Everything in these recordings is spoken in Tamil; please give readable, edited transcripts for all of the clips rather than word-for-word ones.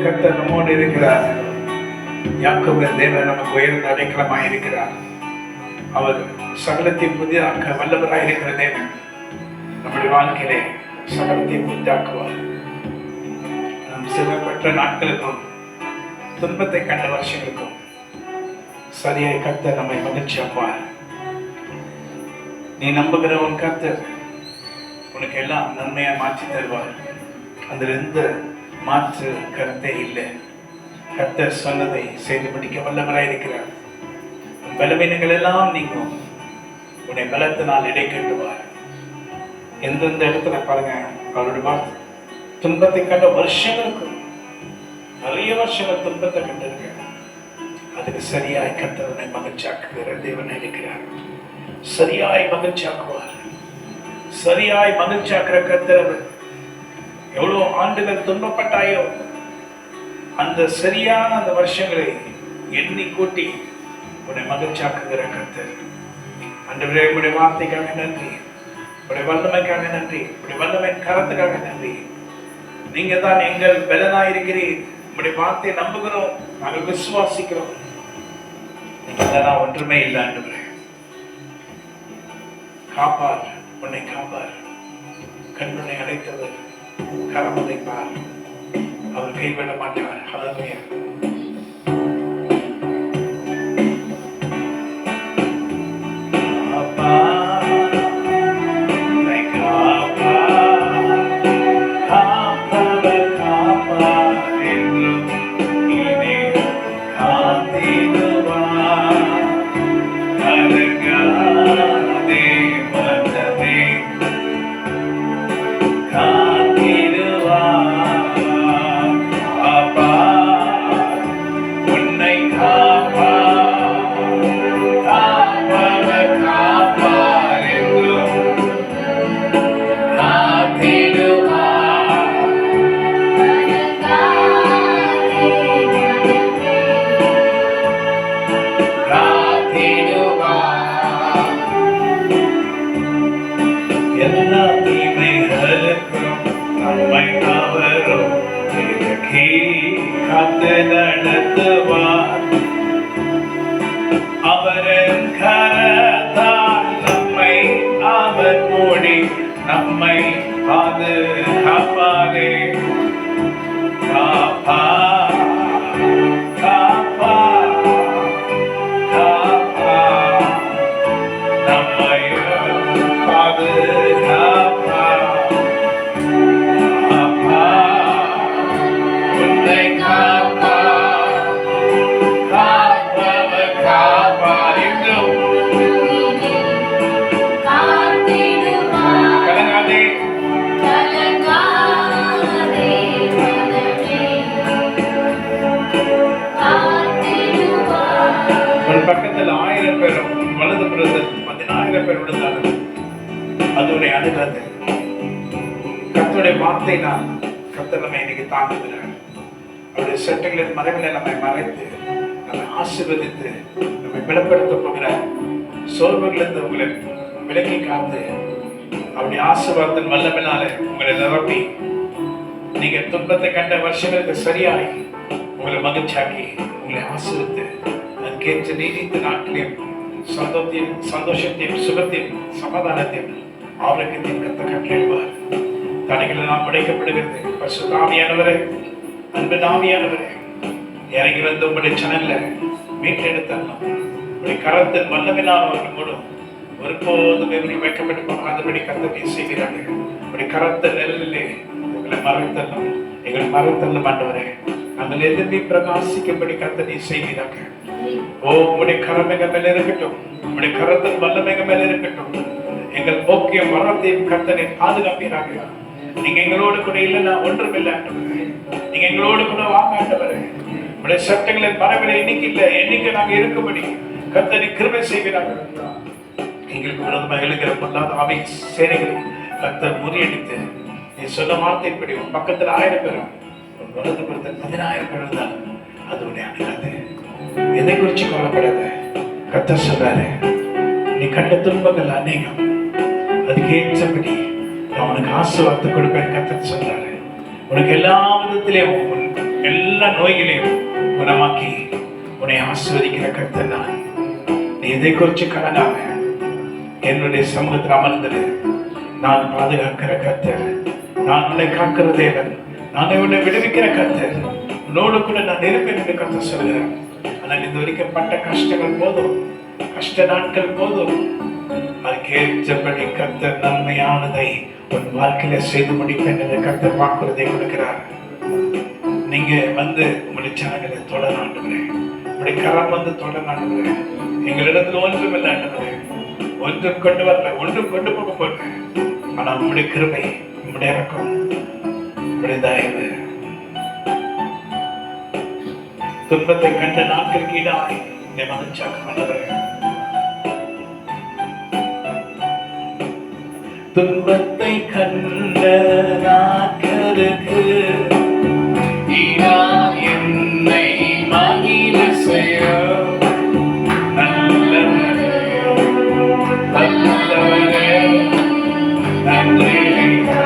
கர்த்தர் நம்மோடு இருக்கிறார். யாக்கோபின் தேவன் நமக்கு உயர்ந்த அடைக்கலமாய் இருக்கிறார். அவர் சகலத்தையும் புதிதாக்க வல்லவராய் இருக்கிற தேவன் நம்முடைய வாழ்க்கையிலே சகலத்தையும் புதிதாக்குவார். நம் சிறப்பற்ற நாட்களுக்கும் துன்பத்தை கண்ட வருஷங்களுக்கும் சரியாய் கர்த்தர் நம்மை மகிழ்ச்சியாக்குவார். நீ நம்புகிற உன் கர்த்தர் உனக்கு எல்லாம் நன்மையா மாற்றி தருவார். அதில் எந்த மாற்று கருத்தே இல்லை. கர்த்தர் சொன்னதை செய்து முடிக்க வல்லவராய் இருக்கிறார். பலவீனங்கள் எல்லாம் நீங்கும். உன்னை பலத்தினால் இடை கட்டுவார். எந்தெந்த இடத்துல பாருங்க, அவருடைய துன்பத்தை கண்ட வருஷங்களுக்கு நிறைய வருஷங்கள் துன்பத்தை கண்டிருக்க, அதுக்கு சரியாய் கர்த்தர் உன்னை மகிழ்ச்சியாக்குகிற தேவன் இருக்கிறார். சரியாய் மகிழ்ச்சியாக்குவார். சரியாய் மகிழ்ச்சியாக்குற கர்த்தர். எவ்வளவு ஆண்டுகள் துன்பப்பட்டாயோ அந்த சரியான அந்த வருஷங்களை எண்ணி கூட்டி உன்னை மகிழ்ச்சியாக்குகிற கர்த்தர். ஆண்டவரே, உடைய வார்த்தைக்காக நன்றி, உடைய வல்லமைக்காக நன்றி, உடைய வல்லமை கரத்துக்காக நன்றி. நீங்க தான் எங்கள் பலனாயிருக்கிறீர். உடைய வார்த்தையை நம்புகிறோம், நாங்கள் விசுவாசிக்கிறோம். நீங்க தான் ஒன்றுமே இல்லை. ஆண்டவரே, காப்பார், உன்னை காப்பார். கண்ணுனை அடைத்தவர் கரமதை பார், அவர் கைவிட மாட்டார். ஹல்லேலூயா. அவரின் கரத்தால் நம்மை அவர் மூடி நம்மை பாதுகாப்பாரே. காப்பா காப்பா காப்பா நம்மை பாதுகாப்பா. காப்பா உன்னை காப்பா. பக்கத்தில் 1000 பேரும் வலது புறத்தில் 10,000 பேர் விழுந்தார்கள். அதோடைய அணுகிறது கர்த்தருடைய வார்த்தை தான். கர்த்தர் நம்மை இன்னைக்கு தாங்குகிறார். அவருடைய சட்டங்களின் மறைவில நம்மை மறைத்து நம்மை ஆசீர்வதித்து நம்மை பலப்படுத்த போகிறார். சோர்வுகளிலிருந்து உங்களை விலக்கி காத்து அவருடைய ஆசீர்வாதத்தின் வல்லமையினால உங்களை நிரப்பி நீங்க துன்பத்தை கண்ட வருஷங்களுக்கு சரியாய் உங்களை மகிழ்ச்சியாக்கி உங்களை ஆசீர்வித்து கேட்டு நீடித்த நாட்களையும் சந்தோஷத்தையும் சுகத்தையும் சமாதானத்தையும் ஆரோக்கியத்தையும் கர்த்தர் கட்டளையிடுவார். தடைகள் எல்லாம் உடைக்கப்படுகிறது. பரிசுத்த ஆவியானவரே, அன்பு ஆவியானவரே, இறங்கி வந்து உங்களுடைய சேனல்ல மீட்டெடுத்தரணும். உங்களுடைய கரத்தின் வல்லமையினால் அவர்கள் மூலம் ஒருபோதும் இவர்கள் வைக்கப்பட்டு போகாதபடி கர்த்தர் செய்கிறார்கள். உங்களுடைய கரத்தின் நெல்லிலே எங்களை மறைத்தரணும். எங்களை மறைத்தரணும் ஆண்டவரே. நாங்கள் எதிர்த்து பிரகாசிக்கும்படி கர்த்தர் செய்கிறார்கள். ஓ உம்முடைய கரம் எங்க மேல இருக்கட்டும், உம்முடைய கரத்தின் வல்லமை எங்க மேல இருக்கட்டும். எங்கள் போக்கிய மரத்தையும் கர்த்தனை பாதுகாப்பீராக. நீங்க எங்களோடு கூட இல்லைன்னா ஒன்றும் இல்லை ஆண்டவரே. நீங்க எங்களோடு கூட வாங்க ஆண்டவரே. உடைய சட்டங்களின் பரவில இன்னைக்கு இல்லை, என்னைக்கு நாங்க இருக்கும்படி கர்த்தனை கிருபை செய்வீராக. எங்களுக்கு விரோதமாக எழுகிற பொல்லாத ஆவி சேனைகளை கர்த்தர் முறியடித்து நீ சொன்ன வார்த்தைப்படி உன் பக்கத்துல 1000 பேரும் உன் வலது புறத்தில் 10,000 பேர் இருந்தாலும் அது உன்னை அணுகாது. எதை குறிச்சு கவலைப்படாத. கர்த்தர் சொல்றாரு, நீ கண்ட துன்பங்கள் அநேகம், அதுக்கு ஏற்றபடி நான் உனக்கு ஆசீர்வாதத்தை கொடுப்பேன். கர்த்தர் சொல்றாரு, உனக்கு எல்லா விதத்திலையும் எல்லா நோய்களையும் குணமாக்கி உன்னை ஆசீர்வதிக்கிற கர்த்தர் நான். நீ எதை குறிச்சு கலங்காம என்னுடைய சமூகத்தில் அமர்ந்தது. நான் பாதுகாக்கிற கர்த்தர், நான் உன்னை காக்கிற தேவன், நான் உன்னை விடுவிக்கிற கர்த்தர், உன்னோடு கூட நான் இருப்பேன் என்று கர்த்தர் சொல்கிறேன். ஆனால் இது வரைக்கும் பட்ட கஷ்டங்கள் போதும், கஷ்ட நாட்கள் போதும். அதுக்கேற்றபடி கர்த்தர் நன்மையானதை உன் வாழ்க்கையில செய்து முடிப்பேன் என்று கர்த்தர் வாக்குறுதியை கொடுக்கிறார். நீங்க வந்து உங்களுடைய ஜனங்களை தொடர ஆண்டுகிறேன், உங்களுடைய கரம் வந்து தொடர ஆண்டுகிறேன். எங்களிடத்தில் ஒன்றும் இல்லை ஆண்டுகிறேன், ஒன்றும் கொண்டு வரல, ஒன்றும் கொண்டு போக போறேன். ஆனால் உங்களுடைய கிருபை, உங்களுடைய இறக்கம், உங்களுடைய தயவு, துன்பத்தை கண்ட நாட்களுக்கு ஈடாய் என்னை மகிழ்ச்சியாக்க ஆண்டுகிறேன். துன்பத்தை கண்ட நாட்களுக்கு ஈடாய் என்னை மகிழ செய்ய நல்லவரே, நல்லவரே, நன்றி ஐயா.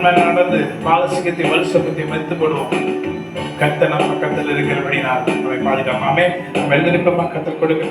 நடந்து பாலசிங்கத்தை வலுசப்பத்தை மறுத்து போடுவோம். கர்த்தர் நம்ம பக்கத்தில் இருக்கிறபடி நான் நம்மை பாதுகாப்பாமே வெள்ளரிப்ப பக்கத்தில் கொடுக்க